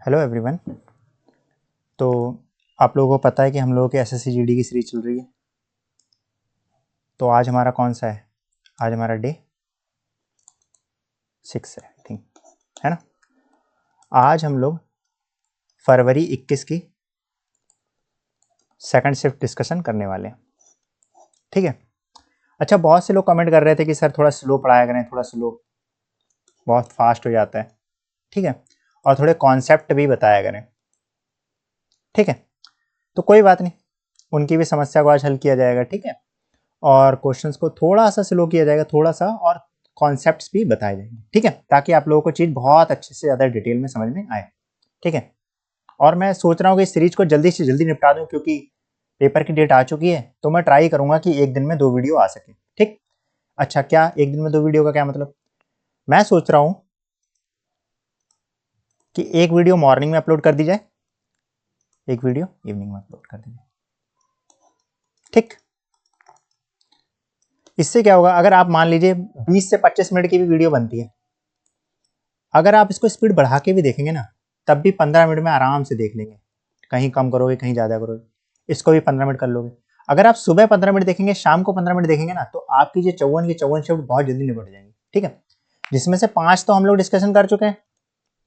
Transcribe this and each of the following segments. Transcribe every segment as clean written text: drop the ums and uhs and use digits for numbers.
Hello everyone. तो आप लोगों को पता है कि हम लोगों के एसएससी जीडी की सीरीज चल रही है। तो आज हमारा कौन सा है? आज हमारा डे 6 है, आई थिंक, है ना। आज हम लोग फरवरी 21 की सेकंड शिफ्ट डिस्कशन करने वाले हैं, ठीक है। अच्छा, बहुत से लोग कमेंट कर रहे थे कि सर थोड़ा स्लो पढ़ाया करें, थोड़ा स्लो, बहुत फास्ट हो जाता है, ठीक है, और थोड़े कॉन्सेप्ट भी बताया करें, ठीक है। तो कोई बात नहीं, उनकी भी समस्या को आज हल किया जाएगा, ठीक है। और क्वेश्चंस को थोड़ा सा स्लो किया जाएगा, थोड़ा सा, और कॉन्सेप्ट्स भी बताए जाएंगे, ठीक है, ताकि आप लोगों को चीज़ बहुत अच्छे से ज़्यादा डिटेल में समझ में आए, ठीक है। और मैं सोच रहा हूँ कि इस सीरीज को जल्दी से जल्दी निपटा दूँ, क्योंकि पेपर की डेट आ चुकी है। तो मैं ट्राई करूँगा कि एक दिन में 2 वीडियो आ सके, ठीक। अच्छा, क्या एक दिन में 2 वीडियो का क्या मतलब? मैं सोच रहा हूँ कि एक वीडियो मॉर्निंग में अपलोड कर दी जाए, एक वीडियो इवनिंग में अपलोड कर दी जाए, ठीक। इससे क्या होगा, अगर आप मान लीजिए 20 से 25 मिनट की भी वीडियो बनती है, अगर आप इसको स्पीड बढ़ा के भी देखेंगे ना, तब भी 15 मिनट में आराम से देख लेंगे। कहीं कम करोगे, कहीं ज़्यादा करोगे, इसको भी 15 मिनट कर लोगे। अगर आप सुबह 15 मिनट देखेंगे, शाम को 15 मिनट देखेंगे ना, तो आपकी जो 54 की 54 शिफ्ट बहुत जल्दी निपट जाएंगी, ठीक है। जिसमें से 5 तो हम लोग डिस्कशन कर चुके हैं,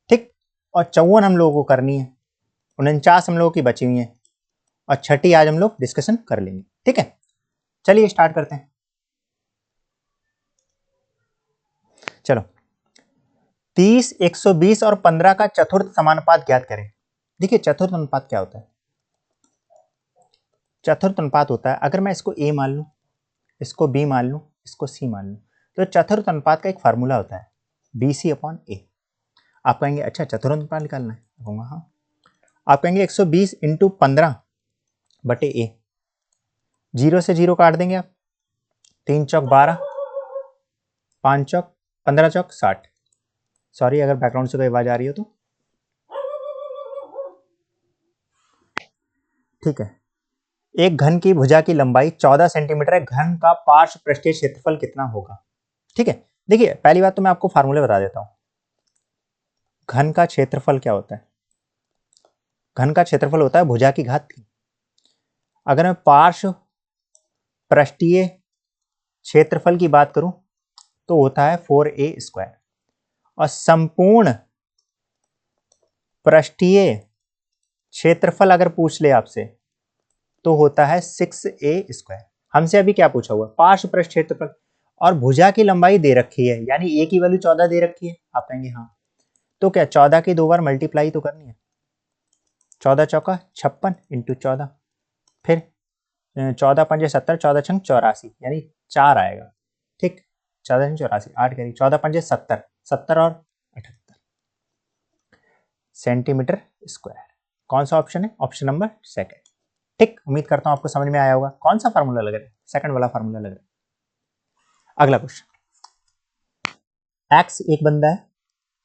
ठीक, और 54 हम लोगों को करनी है, 49 हम लोगों की बची हुई है, और छठी आज हम लोग डिस्कशन कर लेंगे, ठीक है। चलिए स्टार्ट करते हैं। चलो, 30, 120 और 15 का चतुर्थ समानुपात ज्ञात करें। देखिए, चतुर्थ अनुपात क्या होता है? चतुर्थ अनुपात होता है, अगर मैं इसको ए मान लूं, इसको बी मान लूं, इसको सी मान लूं, तो चतुर्थ अनुपात का एक फार्मूला होता है BC/A। आप कहेंगे अच्छा चतुर्थ अनुपात निकालना है, कहूँगा हाँ। आप कहेंगे 120 × 15 बटे ए, 0 से 0 काट देंगे आप, 3 चौक 12, 5 चौक 15 चौक 60। सॉरी अगर बैकग्राउंड से कोई आवाज आ रही हो तो, ठीक है। एक घन की भुजा की लंबाई 14 सेंटीमीटर है, घन का पार्श्व पृष्ठीय क्षेत्रफल कितना होगा? ठीक है। देखिए, पहली बात तो मैं आपको फार्मूले बता देता हूं। घन का क्षेत्रफल क्या होता है? घन का क्षेत्रफल होता है भुजा की घात 3। अगर मैं पार्श्व पृष्ठीय क्षेत्रफल की बात करूं तो होता है 4a², और संपूर्ण पृष्ठीय क्षेत्रफल अगर पूछ ले आपसे तो होता है 6a²। हमसे अभी क्या पूछा हुआ? पार्श्व पृष्ठ क्षेत्रफल, और भुजा की लंबाई दे रखी है, यानी a की वैल्यू 14 दे रखी है। आप कहेंगे हाँ, तो क्या 14 की 2 बार मल्टीप्लाई तो करनी है, 14 चौका 56 × 14, फिर 14 पंजे 70, 14 छंग 84, यानी 4 आएगा, ठीक। 14 छंग 84, 8 करी, 14 पंजे 70, 70 और 78 सेंटीमीटर स्क्वायर। कौन सा ऑप्शन है? ऑप्शन नंबर सेकंड, ठीक। उम्मीद करता हूं आपको समझ में आया होगा कौन सा फार्मूला लग रहा है, सेकंड वाला फार्मूला लग रहा है। अगला क्वेश्चन, एक्स एक बंदा है,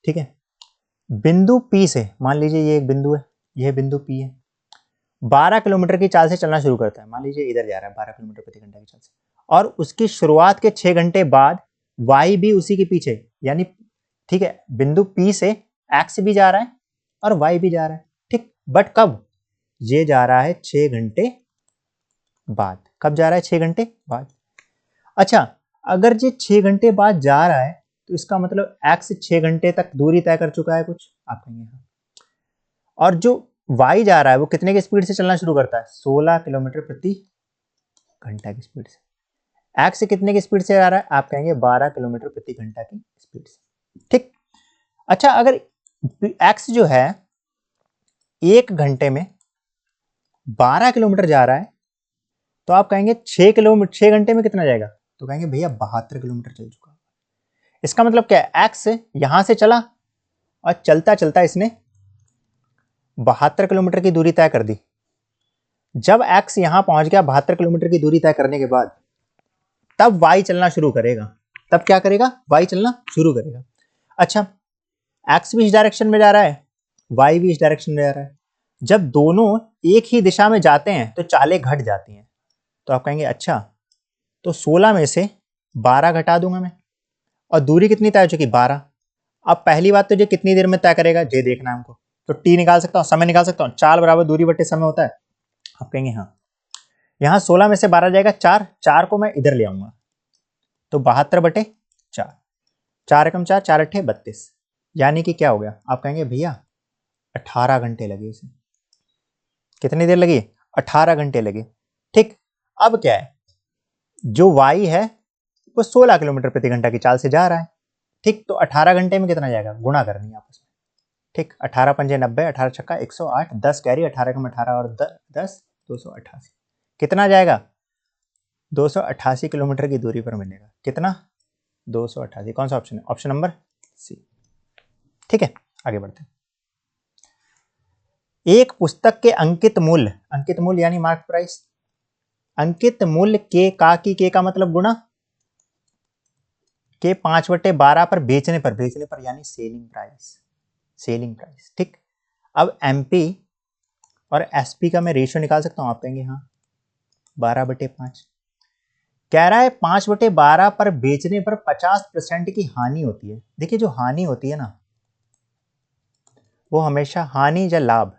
ठीक है। बिंदु P से, मान लीजिए ये एक बिंदु है, यह बिंदु P है, 12 किलोमीटर की चाल से चलना शुरू करता है। मान लीजिए इधर जा रहा है 12 किलोमीटर प्रति घंटा की चाल से, और उसकी शुरुआत के 6 घंटे बाद y भी उसी के पीछे, यानी ठीक है, बिंदु P से x भी जा रहा है और y भी जा रहा है, ठीक। बट कब? ये जा रहा है 6 घंटे बाद। कब जा रहा है? 6 घंटे बाद। अच्छा, अगर ये 6 घंटे बाद जा रहा है तो इसका मतलब x 6 घंटे तक दूरी तय कर चुका है कुछ, आप कहेंगे हाँ। और जो y जा रहा है वो कितने की स्पीड से चलना शुरू करता है? 16 किलोमीटर प्रति घंटा की स्पीड से। x कितने की स्पीड से जा रहा है? आप कहेंगे 12 किलोमीटर प्रति घंटा की स्पीड से, ठीक। अच्छा, अगर x जो है 1 घंटे में 12 किलोमीटर जा रहा है, तो आप कहेंगे 6 घंटे में कितना जाएगा? तो कहेंगे भैया 72 किलोमीटर चल चुका। इसका मतलब क्या है? x यहां से चला और चलता चलता इसने 72 किलोमीटर की दूरी तय कर दी। जब x यहां पहुंच गया 72 किलोमीटर की दूरी तय करने के बाद, तब y चलना शुरू करेगा। तब क्या करेगा? y चलना शुरू करेगा। अच्छा, x भी इस डायरेक्शन में जा रहा है, y भी इस डायरेक्शन में जा रहा है। जब दोनों एक ही दिशा में जाते हैं तो चालें घट जाती हैं। तो आप कहेंगे अच्छा, तो 16 में से 12 घटा दूंगा मैं, और दूरी कितनी तय हो चुकी? 12। अब पहली बात तो ये कितनी देर में तय करेगा ये देखना है हमको। तो टी निकाल सकता हूँ, समय निकाल सकता हूँ, चाल बराबर दूरी बटे समय होता है। आप कहेंगे हाँ। यहाँ 16 में से 12 जाएगा 4, 4 को मैं इधर ले आऊंगा तो 72 बटे 4, 4 एकम 4, 4 अट्ठे 32, यानी कि क्या हो गया। आप कहेंगे भैया 18 घंटे लगे इसे। कितनी देर लगी? 18 घंटे लगे। ठीक, अब क्या है, जो y है वो 16 किलोमीटर प्रति घंटा की चाल से जा रहा है। ठीक, तो 18 घंटे में कितना जाएगा, गुणा करनी है आपस में। ठीक, 18 पंजे 90, 18 छक्का 108, 10 कैरी, 18 कम 18 और 10 288। कितना जाएगा? 288 किलोमीटर की दूरी पर मिलेगा। कितना? 288। कौन सा ऑप्शन है? Option number C. ठीक है, आगे बढ़ते हैं। एक पुस्तक के अंकित मूल्य यानी मार्क प्राइस, अंकित मूल्य के का मतलब गुणा के 5/12 पर बेचने पर यानी सेलिंग प्राइस। ठीक, अब एमपी और एसपी का मैं रेशियो निकाल सकता हूं। आप कहेंगे हाँ 12/5। कह रहा है 5/12 पर बेचने पर 50% की हानि होती है। देखिए जो हानि होती है ना, वो हमेशा हानि या लाभ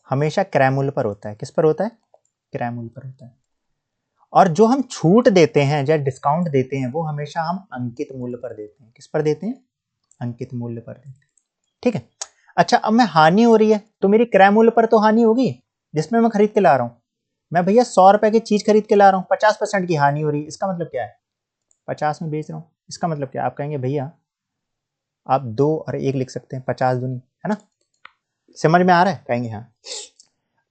हमेशा क्रय मूल्य पर होता है। किस पर होता है? क्रय मूल्य पर होता है। और जो हम छूट देते हैं या डिस्काउंट देते हैं वो हमेशा हम अंकित मूल्य पर देते हैं। किस पर देते हैं? अंकित मूल्य पर देते हैं। ठीक है, अच्छा अब मैं हानि हो रही है तो मेरी क्रय मूल्य पर तो हानि होगी जिसमें मैं खरीद के ला रहा हूं। मैं भैया 100 रुपए की चीज खरीद के ला रहा हूं, 50% की हानि हो रही है। इसका मतलब क्या है? 50 में बेच रहा हूं, इसका मतलब क्या है? आप कहेंगे भैया आप 2 और 1 लिख सकते हैं, 50 दूनी, है ना? समझ में आ रहा है? कहेंगे हाँ।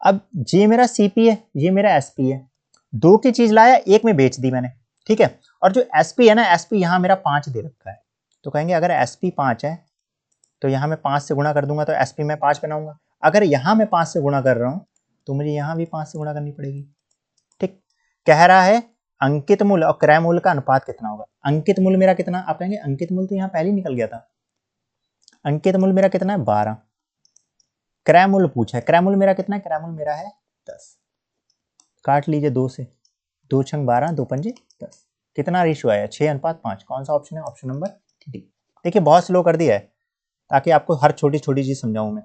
अब ये मेरा सीपी है, ये मेरा एसपी है। 2 की चीज लाया, 1 में बेच दी मैंने। ठीक है, और जो एसपी है ना, एसपी यहां मेरा 5 दे रखा है। तो कहेंगे अगर एसपी 5 है तो यहां मैं 5 से गुणा कर दूंगा तो एसपी में 5 बनाऊंगा। अगर यहां मैं 5 से गुणा कर रहा हूं तो मुझे यहां भी 5 से गुणा करनी पड़ेगी। ठीक, कह रहा है अंकित मूल्य और क्रय मूल्य का अनुपात कितना होगा। अंकित मूल्य मेरा कितना? आप कहेंगे अंकित मूल्य तो यहां पहले ही निकल गया था। अंकित मूल्य मेरा कितना है? 12। क्रय मूल्य पूछा है, क्रय मूल्य मेरा कितना है? क्रय मूल्य मेरा है 10। काट लीजिए 2 से, 2 छंग 12, 2 पंजे 10। कितना रेशियो आया? 6:5। कौन सा ऑप्शन है? Option number D. देखिए बहुत स्लो कर दिया है ताकि आपको हर छोटी छोटी चीज समझाऊं मैं।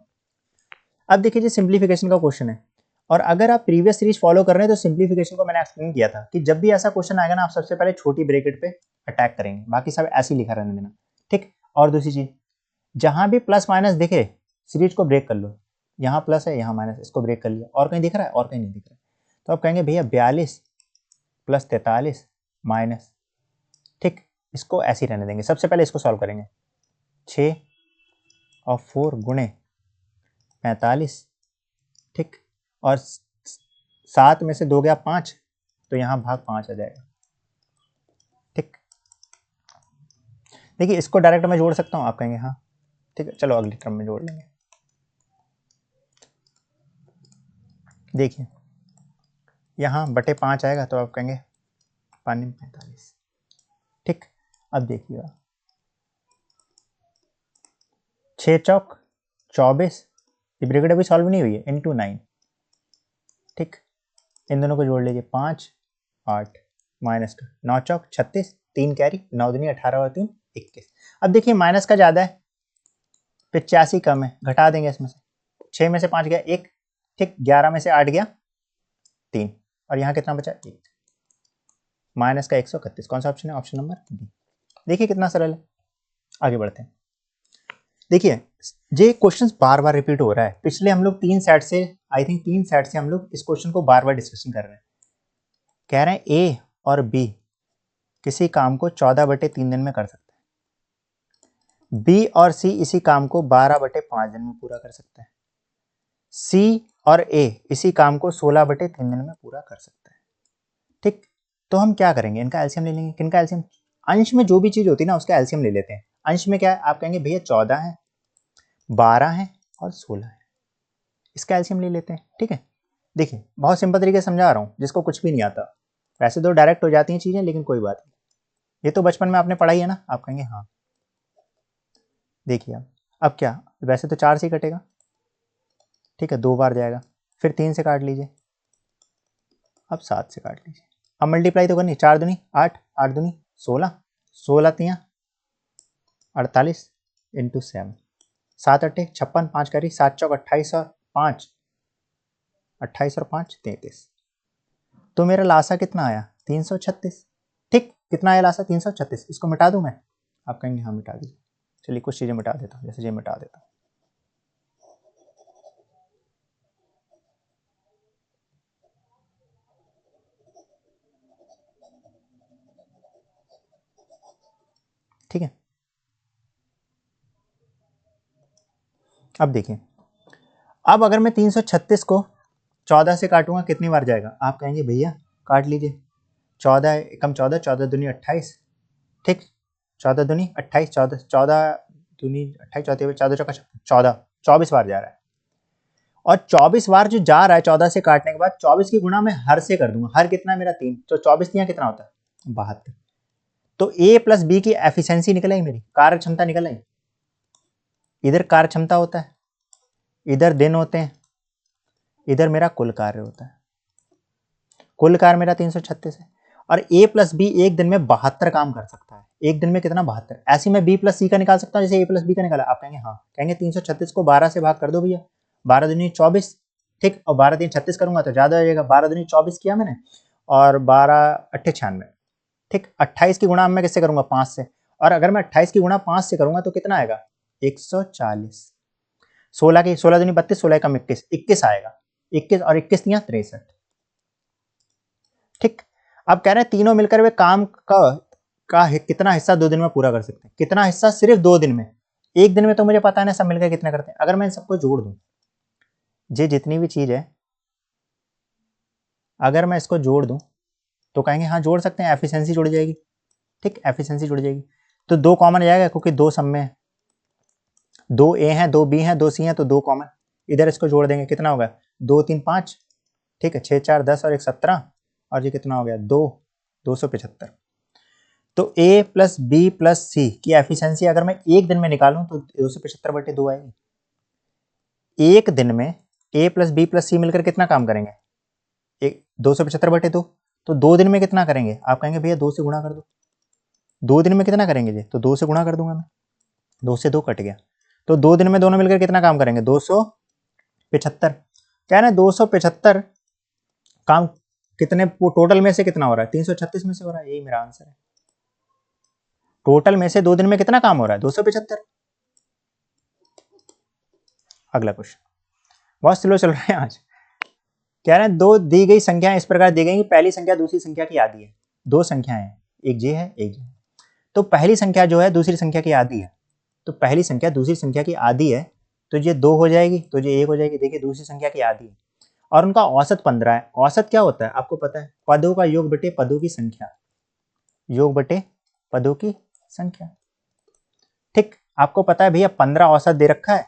अब देखिए जी सिंप्लीफिकेशन का क्वेश्चन है, और अगर आप प्रीवियस सीरीज फॉलो कर रहे हैं तो सिंप्लीफिकेशन को मैंने एक्सप्लेन किया था कि जब भी ऐसा क्वेश्चन आएगा ना आप सबसे पहले छोटी ब्रैकेट पे अटैक करेंगे, बाकी सब ऐसे ही लिखा रहने देना। ठीक, और दूसरी चीज, जहां भी प्लस माइनस दिखे सीरीज को ब्रेक कर लो। यहाँ प्लस है, यहाँ माइनस, इसको ब्रेक कर लिया। और कहीं दिख रहा है? और कहीं नहीं दिख रहा है। तो आप कहेंगे भैया 42 + 43 माइनस। ठीक, इसको ऐसे ही रहने देंगे। सबसे पहले इसको सॉल्व करेंगे। 6 और 4 गुणे 45। ठीक, और 7 में से 2 गया 5 तो यहाँ भाग 5 आ जाएगा। ठीक, देखिए इसको डायरेक्ट मैं जोड़ सकता हूँ। आप कहेंगे हाँ ठीक है, चलो अगली टर्म में जोड़ लेंगे। देखिए यहाँ बटे 5 आएगा तो आप कहेंगे 45। ठीक, अब देखिएगा 6 चौक 24, ये ब्रैकेट अभी सॉल्व नहीं हुई है, इंटू 9। ठीक, इन दोनों को जोड़ लीजिए 5 8 माइनस 9 चौक 36, 3 कैरी, 9 दूनी 18 और 3 21। अब देखिए माइनस का ज़्यादा है, 85 कम है, घटा देंगे इसमें से। 6 में से 5 गया 1। ठीक, 11 में से 8 गया 3, और यहाँ कितना बचा? 1। माइनस का 131। कौन सा ऑप्शन है? Option number B. देखिए कितना सरल है। आगे बढ़ते हैं। देखिए ये क्वेश्चन बार बार रिपीट हो रहा है। पिछले हम लोग 3 सेट से, आई थिंक 3 सेट से हम लोग इस क्वेश्चन को बार बार डिस्कशन कर रहे हैं। कह रहे हैं ए और बी किसी काम को 14/3 दिन में कर सकते हैं। बी और सी इसी काम को 12/5 दिन में पूरा कर सकते हैं। सी और ए इसी काम को 16/3 दिन में पूरा कर सकते हैं। ठीक, तो हम क्या करेंगे? इनका एलसीएम ले लेंगे। किनका एलसीएम? अंश में जो भी चीज होती है ना उसका एलसीएम ले लेते हैं। अंश में क्या है? आप कहेंगे भैया 14 है, 12 है और 16 है, इसका एलसीएम ले लेते हैं। ठीक है, देखिए बहुत सिंपल तरीके से समझा रहा हूँ जिसको कुछ भी नहीं आता। वैसे तो डायरेक्ट हो जाती हैं चीजें, लेकिन कोई बात नहीं, ये तो बचपन में आपने पढ़ाई है ना। आप कहेंगे हाँ। देखिए अब क्या, वैसे तो 4 से ही कटेगा। ठीक है, 2 बार जाएगा, फिर 3 से काट लीजिए, अब 7 से काट लीजिए। अब मल्टीप्लाई तो करनी, 4 दूनी 8, 8 दूनी 16, 16 3 48 इंटू 7। 7 अट्ठे 56, 5 करी 7 चौक 28 और 5 28 और 5 33। तो मेरा लासा कितना आया 336। ठीक, कितना आया लासा 336। इसको मिटा दूं मैं? आप कहेंगे हाँ मिटा दीजिए। चलिए कुछ चीजें मिटा देता हूँ, जैसे ये मिटा देता हूँ। ठीक है, अब देखिए, अब अगर मैं 336 को 14 से काटूंगा कितनी बार जाएगा? आप कहेंगे भैया काट लीजिए, 14 कम 14, 14 दूनी 28। ठीक, 14 दूनी 28, 14 दूनी 28, 14 चौका 14, 24 बार जा रहा है। और 24 बार जो जा रहा है 14 से काटने के बाद 24 की गुणा मैं हर से कर दूंगा। हर कितना है मेरा 3, तो 24 दिया कितना होता है 72। तो ए प्लस बी की एफिशिएंसी निकल आई, मेरी कार्य क्षमता निकल आई। इधर कार्य क्षमता होता है, इधर दिन होते हैं, इधर मेरा कुल कार्य होता है। कुल कार्य मेरा 336 है। और a प्लस बी एक दिन में 72 काम कर सकता है। एक दिन में कितना 72। ऐसे मैं b प्लस सी का निकाल सकता हूँ जैसे a प्लस बी का निकाला। आप कहेंगे हाँ, कहेंगे 336 को 12 से भाग कर दो भैया, 12 दूनी 24। ठीक, और 12 3 36 करूंगा तो ज्यादा हो जाएगा, 12 दूनी 24 किया मैंने, और 12 अट्ठे 96। ठीक, 28 की गुणा मैं किससे करूंगा 5 से, और अगर मैं 28 की गुणा 5 से करूंगा तो कितना आएगा 140। 16 की 16 दूनी 32, 16 कम 21, 21 आएगा। 21 और 21 दिया 63। ठीक, अब कह रहे हैं तीनों मिलकर वे काम का कितना हिस्सा 2 दिन में पूरा कर सकते हैं। कितना हिस्सा सिर्फ 2 दिन में, एक दिन में तो मुझे पता है ना सब मिलकर कितना करते हैं। अगर मैं इन सबको जोड़ दूं, ये जितनी भी चीज है अगर मैं इसको जोड़ दूं तो कहेंगे हाँ जोड़ सकते हैं, एफिशिएंसी जुड़ जाएगी। ठीक, एफिशिएंसी जुड़ जाएगी। तो 2 कॉमन आ जाएगा क्योंकि 2 सब में है, 2 ए है 2 बी है 2 सी है, तो 2 कॉमन। इधर इसको जोड़ देंगे कितना होगा 2 3 5। ठीक है, 6 4 10 और 1 17, और ये कितना हो गया 275। तो a प्लस बी प्लस सी की एफिशिएंसी अगर मैं एक दिन में निकालूं तो 275/2 आएगी। एक दिन में a प्लस बी प्लस सी मिलकर कितना काम करेंगे? एक 275/2। तो 2 दिन में कितना करेंगे? आप कहेंगे भैया 2 से गुणा कर दो। 2 दिन में कितना करेंगे जी? तो 2 से गुणा कर दूंगा मैं, 2 से 2 कट गया। तो 2 दिन में दोनों मिलकर कितना काम करेंगे 275। क्या है ना 275 काम कितने टोटल में से कितना हो रहा है 336 में से हो रहा है, यही मेरा आंसर है। टोटल में से 2 दिन में कितना काम हो रहा है 275। अगला क्वेश्चन, बहुत स्लो चल रहा है आज। कह रहे हैं दो दी गई संख्याएं इस प्रकार दी गई कि पहली संख्या दूसरी संख्या की आधी है। दो संख्याएं हैं, एक जे है एक जे है। तो पहली संख्या जो है दूसरी संख्या की आधी है, तो पहली संख्या दूसरी संख्या की आधी है, तो ये 2 हो जाएगी, तो ये 1 हो जाएगी। देखिए दूसरी संख्या की आधी है और उनका औसत 15 है। औसत क्या होता है आपको पता है, पदों का योग बटे पदों की संख्या, योग बटे पदों की संख्या। ठीक, आपको पता है भैया 15 औसत दे रखा है,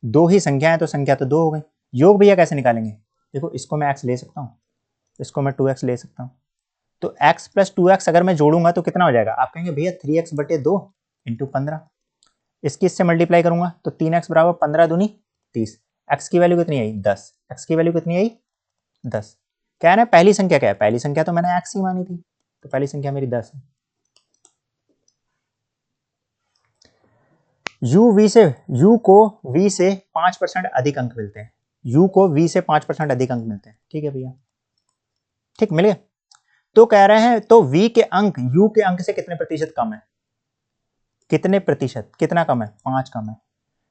दो ही संख्या है तो संख्या तो 2 हो गई। योग भैया कैसे निकालेंगे? देखो इसको मैं x ले सकता हूँ, इसको मैं 2x ले सकता हूँ। तो x प्लस 2x अगर मैं जोड़ूंगा तो कितना हो जाएगा? आप कहेंगे भैया 3x बटे 2 इंटू 15। इसकी इससे मल्टीप्लाई करूंगा तो 3x बराबर 15 दूनी 30। x की वैल्यू कितनी आई 10। x की वैल्यू कितनी आई 10। क्या है ना पहली संख्या क्या है? पहली संख्या तो मैंने x ही मानी थी, तो पहली संख्या मेरी 10 है। u को v से 5% अधिक अंक मिलते हैं। u को v से 5% अधिक अंक मिलते हैं। ठीक है भैया, ठीक मिल गया। तो कह रहे हैं तो v के अंक u के अंक से कितने प्रतिशत कम है? कितने प्रतिशत, कितना कम है? 5 कम है।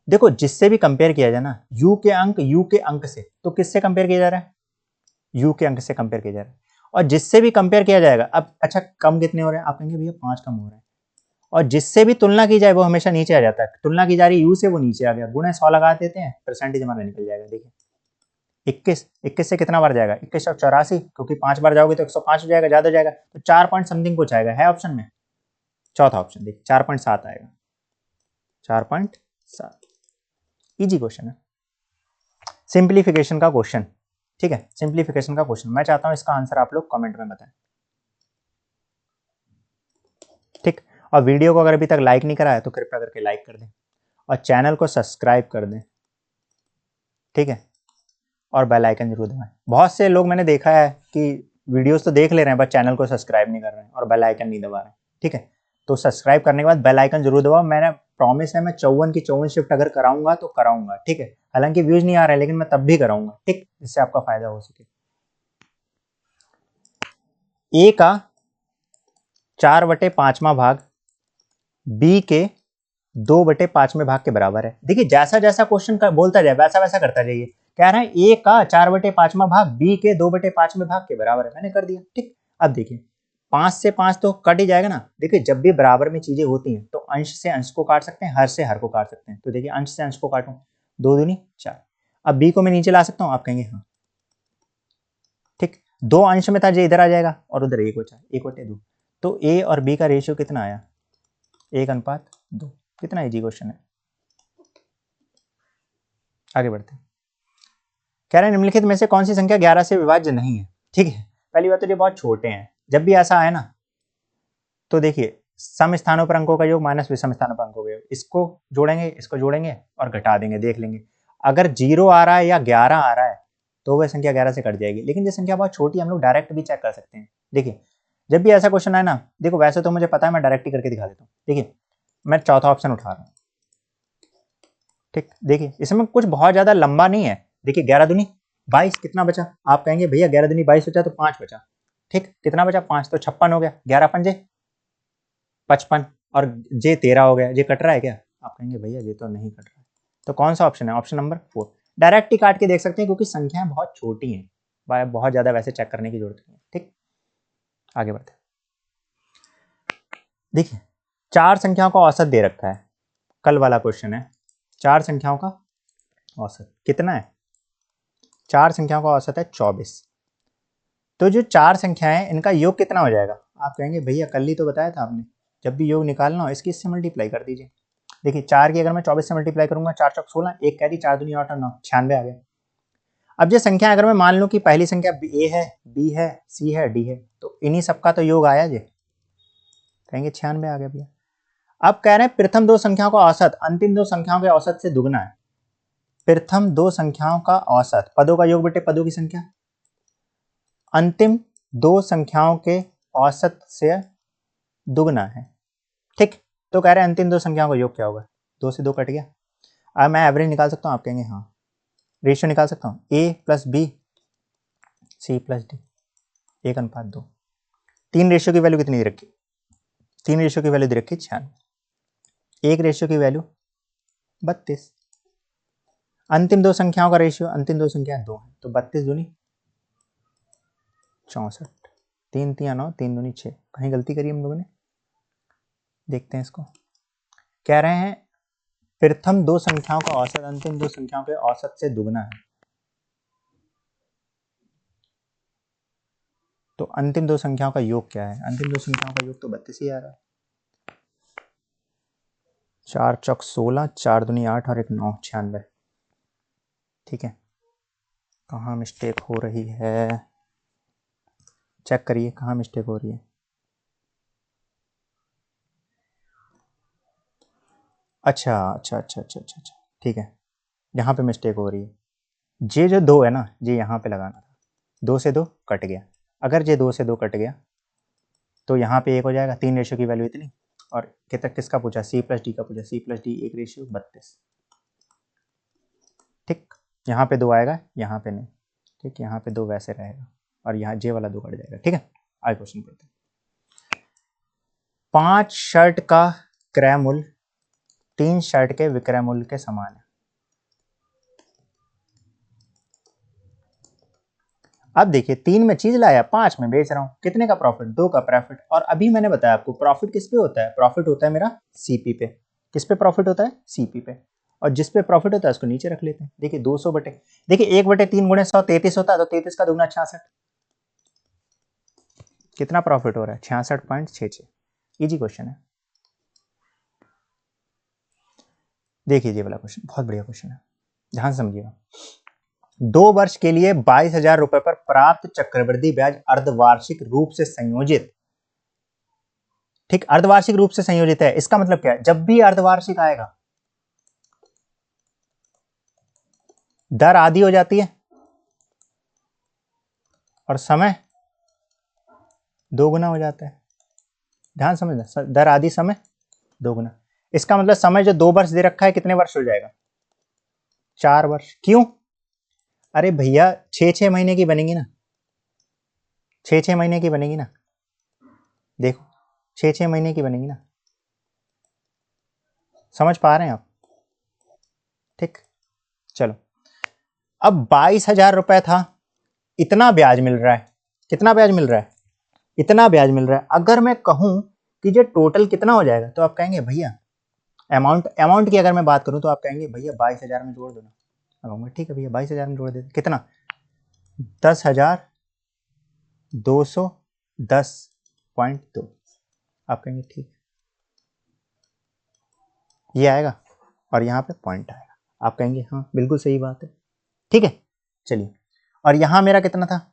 देखो जिससे भी कंपेयर किया जाए ना u के अंक से, तो किससे कंपेयर किया जा रहा है? u के अंक से कंपेयर किया जा रहा है। और जिससे भी कंपेयर किया जाएगा, अब अच्छा कम कितने हो रहे हैं? आप कहेंगे भैया 5 कम हो रहे हैं। और जिससे भी तुलना की जाए वो हमेशा नीचे आ जाता है। तुलना की जा रही u से, वो नीचे आ गया, गुणा 100 लगा देते हैं, परसेंटेज हमारा निकल जाएगा। देखिए 21 से कितना बार जाएगा? 21 और 84, क्योंकि 5 बार जाओगे तो 105 हो जाएगा, ज्यादा हो जाएगा, तो 4 पॉइंट समथिंग कुछ आएगा। है ऑप्शन में चौथा ऑप्शन, देखिए 4.7 आएगा, 4.7। इजी क्वेश्चन है, सिंप्लीफिकेशन का क्वेश्चन। ठीक है, सिंप्लीफिकेशन का क्वेश्चन। मैं चाहता हूं इसका आंसर आप लोग कमेंट में बताएं। ठीक, और वीडियो को अगर अभी तक लाइक नहीं करा है तो कृपया करके लाइक कर दें और चैनल को सब्सक्राइब कर दें। ठीक है, और बेल आइकन जरूर दबाएं। बहुत से लोग मैंने देखा है कि वीडियोस तो देख ले रहे हैं बस चैनल को सब्सक्राइब नहीं कर रहे हैं और बेल आइकन नहीं दबा रहे हैं। ठीक है, तो सब्सक्राइब करने के बाद बेल आइकन जरूर दबाओ। मैंने प्रॉमिस है, मैं 54 की 54 शिफ्ट अगर कराऊंगा तो कराऊंगा, ठीक है। हालांकि व्यूज नहीं आ रहा है लेकिन मैं तब भी कराऊंगा, ठीक, जिससे आपका फायदा हो सके। ए का 4/5वां भाग बी के 2/5वें भाग के बराबर है। देखिए जैसा जैसा क्वेश्चन का बोलता जाए वैसा वैसा करता जाइए। कह रहा है ए का 4/5वां भाग बी के 2/5वें भाग के बराबर है, मैंने कर दिया, ठीक। अब देखिए 5 से 5 तो कट ही जाएगा ना। देखिए जब भी बराबर में चीजें होती हैं तो अंश से अंश को काट सकते हैं, हर से हर को काट सकते हैं। तो देखिए अंश से अंश को काटूं, 2 दूनी 4। अब बी को मैं नीचे ला सकता हूं, आप कहेंगे हाँ, ठीक। 2 अंश में था, जो इधर आ जाएगा और उधर 1/2। तो ए और बी का रेशियो कितना आया, 1:2। कितना इजी क्वेश्चन है। आगे बढ़ते हैं। कह रहे हैं निम्नलिखित में से कौन सी संख्या 11 से विभाज्य नहीं है, ठीक है। पहली बात तो ये बहुत छोटे हैं, जब भी ऐसा आए ना तो देखिए सम स्थानों पर अंकों का योग माइनस विषम स्थानों पर अंकों का योग, इसको जोड़ेंगे इसको जोड़ेंगे और घटा देंगे, देख लेंगे। अगर 0 आ रहा है या 11 आ रहा है तो वह संख्या 11 से कट जाएगी। लेकिन ये संख्या बहुत छोटी है, हम लोग डायरेक्ट भी चेक कर सकते हैं। देखिए जब भी ऐसा क्वेश्चन आए ना, देखो वैसे तो मुझे पता है, मैं डायरेक्ट ही करके दिखा देता हूँ। देखिए मैं चौथा ऑप्शन उठा रहा हूँ, ठीक। देखिए इसमें कुछ बहुत ज्यादा लंबा नहीं है। देखिए 11 दूनी 22, कितना बचा, आप कहेंगे भैया 11 दूनी 22 बचा तो 5 बचा, ठीक। कितना बचा 5, तो 56 हो गया। 11 पंजे 55 और जे 13 हो गया। ये कट रहा है क्या, आप कहेंगे भैया ये तो नहीं कट रहा है। तो कौन सा ऑप्शन है, ऑप्शन नंबर 4। डायरेक्ट ही काट के देख सकते हैं क्योंकि संख्याएं बहुत छोटी हैं, बहुत ज्यादा वैसे चेक करने की जरूरत नहीं है, ठीक। आगे बढ़ते हैं। देखिए 4 संख्याओं का औसत दे रखा है, कल वाला क्वेश्चन है। 4 संख्याओं का औसत कितना है, 4 संख्याओं का औसत है 24। तो जो 4 संख्याएं हैं इनका योग कितना हो जाएगा, आप कहेंगे भैया कल ही तो बताया था आपने, जब भी योग निकालना हो इसकी इससे मल्टीप्लाई कर दीजिए। देखिए 4 की अगर मैं 24 से मल्टीप्लाई करूंगा, 4 चौक 16, एक कैरी 4 दूनी 8 और 9, 96 आ गया। अब ये संख्या अगर मैं मान लूं कि पहली संख्या ए है, बी है, सी है, डी है, तो इन्हीं सबका तो योग आया, जे कहेंगे 96 आ गया भैया। अब कह रहे हैं प्रथम 2 संख्याओं का औसत अंतिम 2 संख्याओं के औसत से दुगना है। प्रथम 2 संख्याओं का औसत, पदों का योग बटे पदों की संख्या, अंतिम 2 संख्याओं के औसत से दुगना है, ठीक। तो कह रहे हैं अंतिम 2 संख्याओं का योग क्या होगा, 2 से 2 कट गया। अब मैं एवरेज निकाल सकता हूँ, आप कहेंगे हाँ। रेशियो निकाल सकता हूँ, A plus B C plus D 1:2। 3 ratio की वैल्यू कितनी दे रखी, 3 रेशियो की वैल्यू दे रखी 96, 1 रेशियो की वैल्यू 32। अंतिम 2 संख्याओं का रेशियो, अंतिम 2 संख्याएं 2 है, तो 32 दूनी 64, 3 3 9, 3 दूनी 6। कहीं गलती करी हम लोगों ने, देखते हैं इसको। कह रहे हैं प्रथम 2 संख्याओं का औसत अंतिम 2 संख्याओं के औसत से दुगना है, तो अंतिम 2 संख्याओं का योग क्या है, अंतिम 2 संख्याओं का योग तो 32 ही आ रहा है। 4 चौक 16, 4 दूनी 8 और 1 9, 96, ठीक है। कहाँ मिस्टेक हो रही है, चेक करिए कहाँ मिस्टेक हो रही है। अच्छा अच्छा अच्छा अच्छा अच्छा अच्छा, ठीक है, यहाँ पे मिस्टेक हो रही है। जे जो 2 है ना, जे यहाँ पे लगाना था, 2 से 2 कट गया। अगर जे 2 से 2 कट गया तो यहाँ पे 1 हो जाएगा। 3 रेशियो की वैल्यू इतनी, और किसका पूछा, सी प्लस डी का पूछा, सी प्लस डी 1 रेशियो 32, ठीक। यहाँ पे 2 आएगा, यहाँ पे नहीं, ठीक। यहाँ पे 2 वैसे रहेगा और यहाँ जे वाला 2 कट जाएगा, ठीक है। आगे क्वेश्चन पढ़ते हैं। 5 शर्ट का क्रय मूल्य 3 शर्ट के विक्रय मूल्य के समान है। अब देखिए 3 में चीज लाया, 5 में बेच रहा हूं, कितने का प्रॉफिट, 2 का प्रॉफिट। और अभी मैंने बताया आपको प्रॉफिट किस पे होता है, प्रॉफिट होता है मेरा सीपी पे। किस पे प्रॉफिट होता है, सीपी पे। और जिस पे प्रॉफिट होता है उसको नीचे रख लेते हैं। देखिए 200 बटे, देखिए 1/3 गुणे 100 33 होता है, तो 33 का दुगना 66। कितना प्रॉफिट हो रहा है, 66.66। इजी क्वेश्चन है। देखिए ये वाला क्वेश्चन बहुत बढ़िया क्वेश्चन है, ध्यान समझिएगा। 2 वर्ष के लिए 22,000 रुपए पर प्राप्त चक्रवृद्धि ब्याज अर्धवार्षिक रूप से संयोजित, ठीक, अर्धवार्षिक रूप से संयोजित है। इसका मतलब क्या है, जब भी अर्धवार्षिक आएगा दर आधी हो जाती है और समय 2 गुना हो जाता है। ध्यान समझना, दर आधी समय 2 गुना। इसका मतलब समय जो 2 वर्ष दे रखा है कितने वर्ष हो जाएगा? 4 वर्ष। क्यों? अरे भैया 6-6 महीने की बनेगी ना, 6-6 महीने की बनेगी ना, देखो 6-6 महीने की बनेगी ना, समझ पा रहे हैं आप? ठीक, चलो अब 22,000 रुपए था, इतना ब्याज मिल रहा है, कितना ब्याज मिल रहा है? इतना ब्याज मिल रहा है। अगर मैं कहूं कि ये टोटल कितना हो जाएगा, तो आप कहेंगे भैया अमाउंट की अगर मैं बात करूं तो आप कहेंगे भैया 22,000 में जोड़ दो ना। मैं कहूंगा ठीक है भैया 22,000 में जोड़ देते, कितना? 10,210.2। आप कहेंगे ठीक, ये आएगा और यहाँ पे पॉइंट आएगा, आप कहेंगे हाँ बिल्कुल सही बात है, ठीक है। चलिए, और यहाँ मेरा कितना था?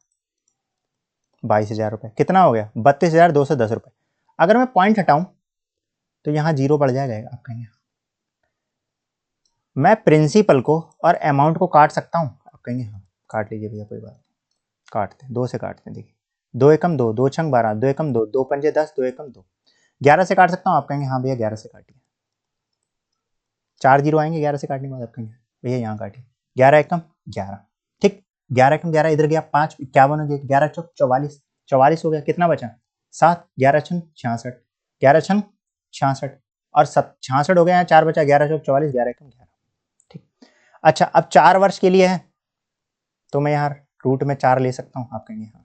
22,000 रुपये, कितना हो गया? 32,210 रुपये। अगर मैं पॉइंट हटाऊं तो यहाँ जीरो पड़ जाएगा, आप कहेंगे मैं प्रिंसिपल को और अमाउंट को काट सकता हूँ, आप कहेंगे हाँ काट लीजिए भैया कोई बात नहीं, काटते हैं, 2 से काटते हैं। देखिए 2 एकम 2, 2 छंग 12, 2 एकम 2, 2 पंजे 10, 2 एकम 2, 11 से काट सकता हूँ, आप कहेंगे हाँ भैया 11 से काटिए। 4 जीरो आएंगे 11 से काटने के बाद, आप कहेंगे भैया यहाँ काटिए, 11 एकम 11, ठीक, 11 एकम 11 इधर गया 5, 51 हो गया, 11 चौक 44, 44 हो गया, कितना बचा? 7, 11 छंग 66, 11 छंग 66 और 66 हो गया, 4 बचा, 11 चौक 44, 11 एकम 11, ठीक। अच्छा अब 4 वर्ष के लिए है तो मैं यहाँ रूट में 4 ले सकता हूँ, आप कहेंगे हाँ,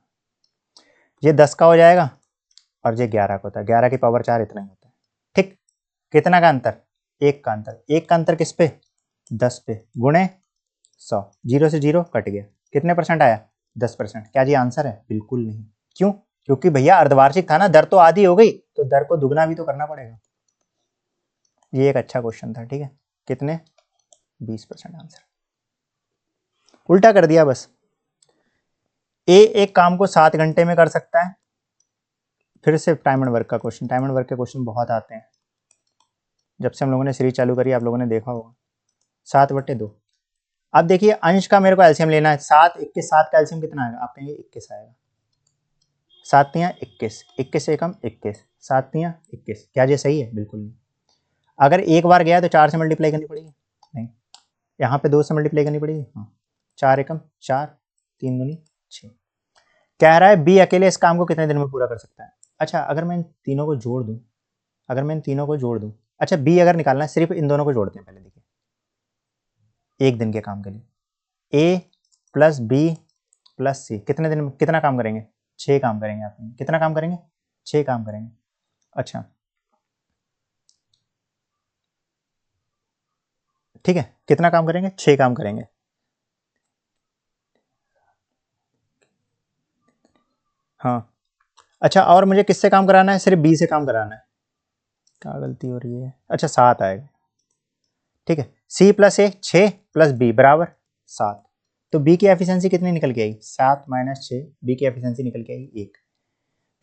ये 10 का हो जाएगा और ये 11 का होता है, 11 की पावर 4 इतना ही होता है, ठीक। कितना का अंतर? 1 का अंतर, 1 का अंतर किस पे? 10 पे, गुणे 100, 0 से 0 कट गया, कितने परसेंट आया? 10%। क्या जी आंसर है? बिल्कुल नहीं। क्यों? क्योंकि भैया अर्धवार्षिक था ना, दर तो आधी हो गई, तो दर को दुगना भी तो करना पड़ेगा। ये एक अच्छा क्वेश्चन था, ठीक है। कितने? 20% आंसर, उल्टा कर दिया बस। ए एक काम को 7 घंटे में कर सकता है, फिर से टाइम एंड वर्क का क्वेश्चन, टाइम एंड वर्क के क्वेश्चन बहुत आते हैं, जब से हम लोगों ने सीरीज चालू करी आप लोगों ने देखा होगा। 7/2। अब देखिए अंश का मेरे को एलसीएम लेना है, 7 21 7 का एलसीएम कितना आएगा? आप कहेंगे 21 आएगा, 7 तियां 21, 21 से कम 21, 7 तियां 21, क्या ये सही है? बिल्कुल नहीं। अगर एक बार गया तो 4 से मल्टीप्लाई करनी पड़ेगी, नहीं, यहाँ पे 2 से मल्टीप्लाई करनी पड़ेगी, हाँ, 4 एकम 4, 3 दूनी 6। कह रहा है बी अकेले इस काम को कितने दिन में पूरा कर सकता है। अच्छा अगर मैं इन तीनों को जोड़ दूं, अगर मैं इन तीनों को जोड़ दूं, अच्छा बी अगर निकालना है सिर्फ इन दोनों को जोड़ते हैं पहले, देखिए एक दिन के काम के लिए ए प्लस बी प्लस सी कितने दिन में कितना काम करेंगे? 6 काम करेंगे। आप कितना काम करेंगे? 6 काम करेंगे। अच्छा ठीक है, कितना काम करेंगे? 6 काम करेंगे। हाँ अच्छा, और मुझे किससे काम कराना है? सिर्फ बी से काम कराना है। क्या गलती हो रही है? अच्छा 7 आएगा, ठीक है। सी प्लस ए 6 प्लस बी बराबर 7, तो बी की एफिशिएंसी कितनी निकल के आई? 7 - 6, बी की एफिशिएंसी निकल के आई 1।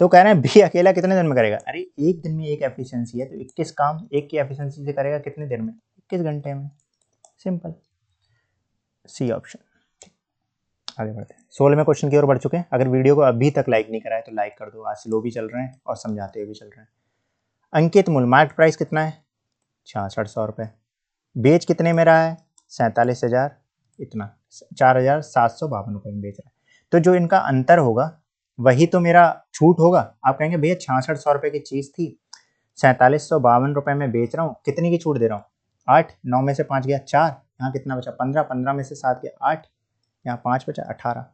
तो कह रहे हैं बी अकेला कितने दिन में करेगा? अरे एक दिन में एक एफिशिएंसी है तो 21 काम एक की एफिशिएंसी से करेगा कितने देर में? 21 घंटे में, सिंपल, सी ऑप्शन। आगे बढ़ते हैं, 16वें क्वेश्चन की ओर बढ़ चुके हैं। अगर वीडियो को अभी तक लाइक नहीं करा है तो लाइक कर दो, आज स्लो भी चल रहे हैं और समझाते हुए भी चल रहे हैं। अंकित मूल्य मार्केट प्राइस कितना है? 6600 रुपये। बेच कितने में रहा है? 47,000, इतना 4,752 रुपये में बेच रहा है। तो जो इनका अंतर होगा वही तो मेरा छूट होगा। आप कहेंगे भैया 6600 रुपये की चीज़ थी, 4752 रुपये में बेच रहा हूँ, कितनी की छूट दे रहा हूँ? 8, 9 में से 5 गया 4, यहाँ कितना बचा? 15, 15 में से 7 गया 8, यहाँ 5 बचा 18,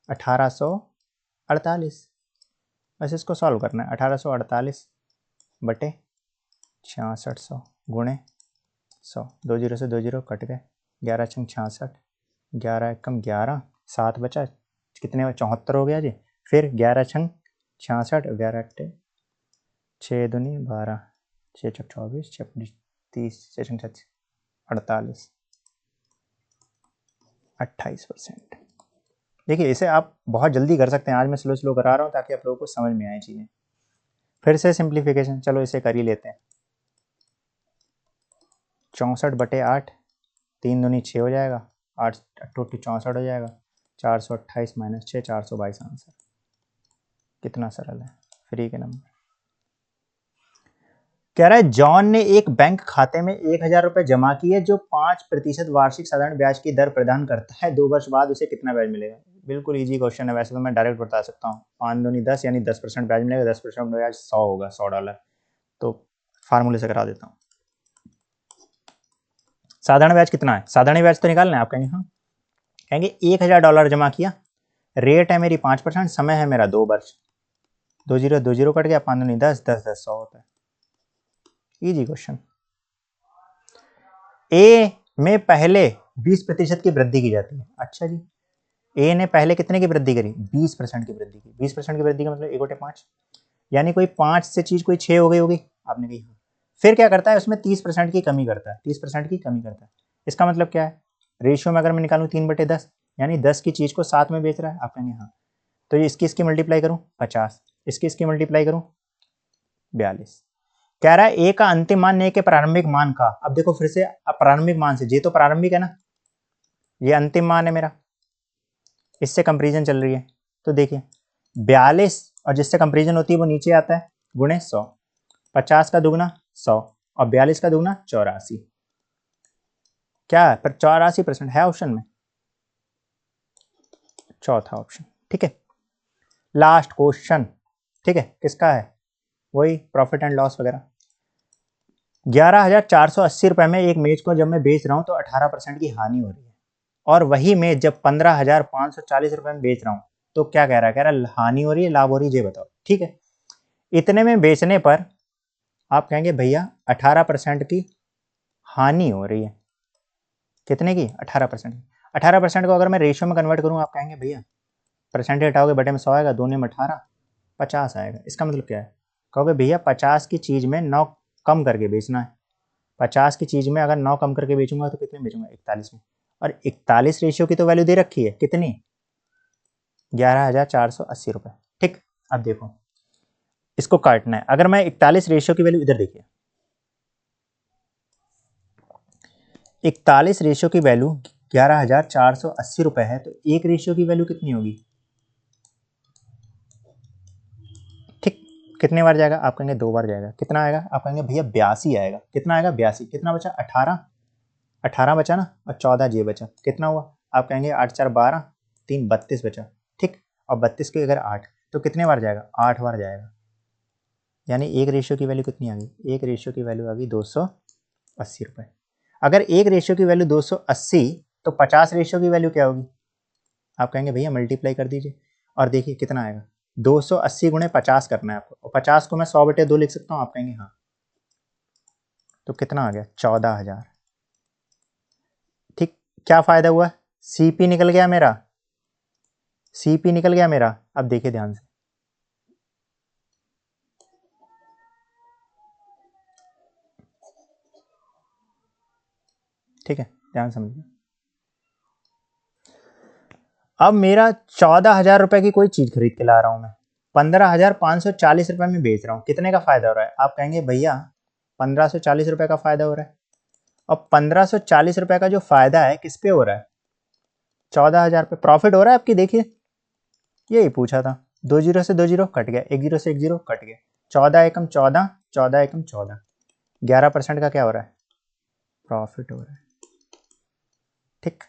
1848। बस इसको सॉल्व करना है, 1848 बटे 6600 गुणे 100, 2 जीरो से 2 जीरो कट गए, 11 छंग 66, 11 एकम 11, 7 बचा, कितने 74 हो गया जी। फिर 11 छंग 66, 11 अट्ठे 6 दूनी 12, 6 चौक 24, 6 30, 6 छंग 48, 28%। देखिए इसे आप बहुत जल्दी कर सकते हैं, आज मैं स्लो स्लो करा रहा हूँ ताकि आप लोगों को समझ में आए चीज़ें। फिर से सिंप्लीफिकेशन, चलो इसे कर ही लेते हैं। 64/8, 3 दूनी 6 हो जाएगा, 8 अट्ठोटी 64 हो जाएगा, 428 - 6, 422 आंसर। कितना सरल है, फ्री के नंबर। कह रहा है जॉन ने एक बैंक खाते में 1,000 रुपए जमा किए जो 5% वार्षिक साधारण ब्याज की दर प्रदान करता है। 2 वर्ष बाद उसे कितना ब्याज मिलेगा? बिल्कुल इजी क्वेश्चन है, वैसे तो मैं डायरेक्ट बता सकता हूँ। 5 दूनी 10 यानी 10% ब्याज मिलेगा। 10% ब्याज 100 होगा, $100। तो फार्मूले से करा देता हूँ। साधारण ब्याज कितना है? साधारण ब्याज तो निकालना है। आप कहेंगे हाँ, कहेंगे $1,000 जमा किया, रेट है मेरी 5%, समय है मेरा 2 वर्ष। 2 जीरो 2 जीरो कट गया, 5 दूनी 10, 10 10 100 होता है। Easy question. ए में पहले 20% की वृद्धि की जाती है। अच्छा जी, ए ने पहले कितने की वृद्धि करी? 20% की वृद्धि की। 20% की वृद्धि का मतलब 1/5, यानी कोई 5 से चीज कोई 6 हो गई होगी। आपने कही फिर क्या करता है, उसमें 30% की कमी करता है। 30% की कमी करता है, इसका मतलब क्या है? रेशियो में अगर मैं निकालूं 3/10, यानी 10 की चीज को 7 में बेच रहा है। आप कहेंगे हाँ, तो ये इसकी मल्टीप्लाई करूं 50, इसकी मल्टीप्लाई करूं 42। कह रहा है ए का अंतिम मान ए के प्रारंभिक मान का। अब देखो फिर से प्रारंभिक मान से, ये तो प्रारंभिक है ना, ये अंतिम मान है मेरा, इससे कंपेरिजन चल रही है। तो देखिए 42 और जिससे कंपेरिजन होती है वो नीचे आता है, गुणे 100। 50 का दुगना 100 और 42 का दुगना 84। क्या है? पर 84% है ऑप्शन में, चौथा ऑप्शन। ठीक है, लास्ट क्वेश्चन। ठीक है, किसका है? वही प्रॉफिट एंड लॉस वगैरह। 11,480 रुपए में एक मेज को जब मैं बेच रहा हूं तो 18% की हानि हो रही है, और वही मेज जब 15,540 रुपए में बेच रहा हूं तो क्या कह रहा है? कह रहा है हानि हो रही है, लाभ हो रही है, ये बताओ। ठीक है, इतने में बेचने पर आप कहेंगे भैया 18% की हानि हो रही है। कितने की? 18%। 18% को अगर मैं रेशियो में कन्वर्ट करूं, आप कहेंगे भैया परसेंटेज हटाओगे, बटे में 100 आएगा, 2 में 18, 50 आएगा। इसका मतलब क्या है? कहोगे भैया 50 की चीज में 9 कम करके बेचना है। 50 की चीज में अगर 9 कम करके बेचूंगा तो कितने बेचूंगा? 41 में। और 41 रेशियो की तो वैल्यू दे रखी है, कितनी? 11,480 रुपए। ठीक, अब देखो इसको काटना है। अगर मैं 41 रेशियो की वैल्यू, इधर देखिए 41 रेशियो की वैल्यू 11,480 रुपए है, तो एक रेशियो की वैल्यू कितनी होगी? ठीक, कितने बार जाएगा? आप कहेंगे 2 बार जाएगा। कितना आएगा? आप कहेंगे भैया 82 आएगा। कितना आएगा? 82। कितना बचा? 18। 18 बचा ना, और 14 जे बचा। कितना हुआ? आप कहेंगे 8 4 12, 3 32 बचा। ठीक, और 32 के अगर 8 तो कितने बार जाएगा? 8 बार जाएगा। यानी एक रेशियो की वैल्यू कितनी आ गई? एक रेशियो की वैल्यू आ गई 280 रुपए। अगर एक रेशियो की वैल्यू 280, तो 50 रेशियो की वैल्यू क्या होगी? आप कहेंगे भैया मल्टीप्लाई कर दीजिए, और देखिए कितना आएगा। 280 गुणे 50 करना है आपको, और 50 को मैं 100/2 लिख सकता हूँ। आप कहेंगे हाँ, तो कितना आ गया? 14,000। ठीक, क्या फायदा हुआ? सीपी निकल गया मेरा, सीपी निकल गया मेरा। अब देखिए ध्यान से, ठीक है, ध्यान समझिए। अब मेरा 14,000 रुपए की कोई चीज खरीद के ला रहा हूं मैं, 15,540 रुपए में बेच रहा हूं। कितने का फायदा हो रहा है? आप कहेंगे भैया 1540 रुपए का फायदा हो रहा है। और 1540 रुपए का जो फायदा है किस पे हो रहा है? 14,000 पे प्रॉफिट हो रहा है आपकी। देखिए यही पूछा था, 2 जीरो से 2 जीरो कट गया, 1 जीरो से 1 जीरो कट गया, 14 एकम 14, 14 एकम 14, 11% का क्या हो रहा है? प्रॉफिट हो रहा है। ठीक,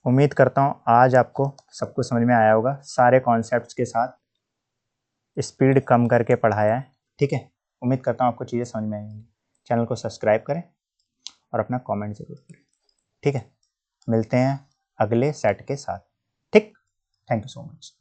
उम्मीद करता हूँ आज आपको सब कुछ समझ में आया होगा, सारे कॉन्सेप्ट्स के साथ स्पीड कम करके पढ़ाया है। ठीक है, उम्मीद करता हूँ आपको चीज़ें समझ में आएंगी। चैनल को सब्सक्राइब करें और अपना कमेंट जरूर करें। ठीक है, मिलते हैं अगले सेट के साथ। ठीक, थैंक यू सो मच।